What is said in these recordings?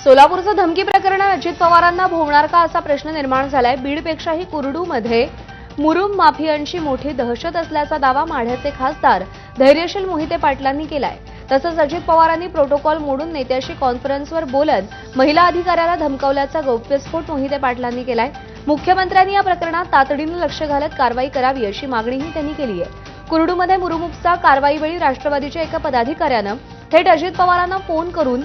सोलापूरचं धमकी प्रकरण अजित पवारांना भोवणार का असा प्रश्न निर्माण झालाय। बीडपेक्षाही कुर्डूमध्ये मुरुम माफियांची मोठी दहशत असल्याचा दावा माढ्याचे खासदार धैर्यशील मोहिते पाटलांनी केलाय। तसंच अजित पवारांनी प्रोटोकॉल मोडून नेत्याशी कॉन्फरन्सवर बोलत महिला अधिकाऱ्याला धमकावल्याचा गौप्यस्फोट मोहिते पाटलांनी केलाय। मुख्यमंत्र्यांनी या प्रकरणात तातडीने लक्ष घालत कारवाई करावी अशी मागणीही त्यांनी केली आहे। कुर्डूमध्ये मुरुमचा कारवाईवेळी राष्ट्रवादीच्या एका पदाधिकाऱ्यानं थेट अजित पवारांना फोन करून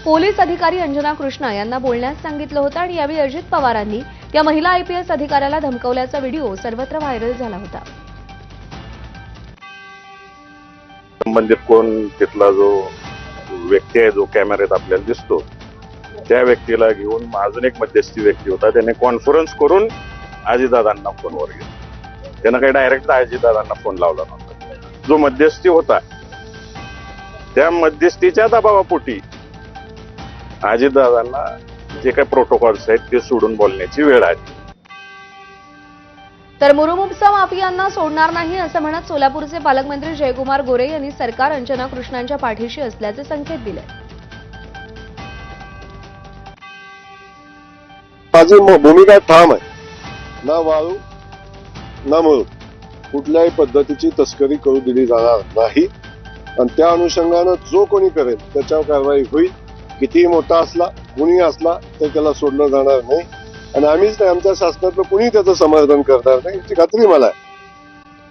पोलीस अधिकारी अंजना कृष्णा यांना बोलण्यास सांगितलं होतं आणि यावेळी अजित पवारांनी या महिला आयपीएस अधिकाऱ्याला धमकावल्याचा व्हिडिओ सर्वत्र व्हायरल झाला होता। संबंधित कोण तिथला जो व्यक्ती आहे जो कॅमेऱ्यात आपल्याला दिसतो त्या व्यक्तीला घेऊन अजून एक मध्यस्थी व्यक्ती होता, त्याने कॉन्फरन्स करून अजितदादांना फोनवर घेतला। त्यानं काही डायरेक्ट अजितदादांना फोन लावला नव्हता। जो मध्यस्थी होता त्या मध्यस्थीच्या दबावापोटी अजितदादांना जे काही प्रोटोकॉल्स आहेत ते सोडून बोलण्याची वेळ आली। तर मुरुमचा माफियांना सोडणार नाही असं म्हणत सोलापूरचे पालकमंत्री जयकुमार गोरे यांनी सरकार अंजना कृष्णांच्या पाठीशी असल्याचे संकेत दिले। माझी भूमिका ठाम आहे, ना वाळू ना मुरुम कुठल्याही पद्धतीची तस्करी करू दिली जाणार नाही आणि त्या अनुषंगानं जो कोणी करेल त्याच्यावर कारवाई होईल। कितीही मोठा असला कुणी असला तर त्याला सोडलं जाणार नाही आणि आम्हीच नाही, आमच्या शासनातलं कुणी त्याचं समर्थन करणार नाही याची खात्री मला आहे।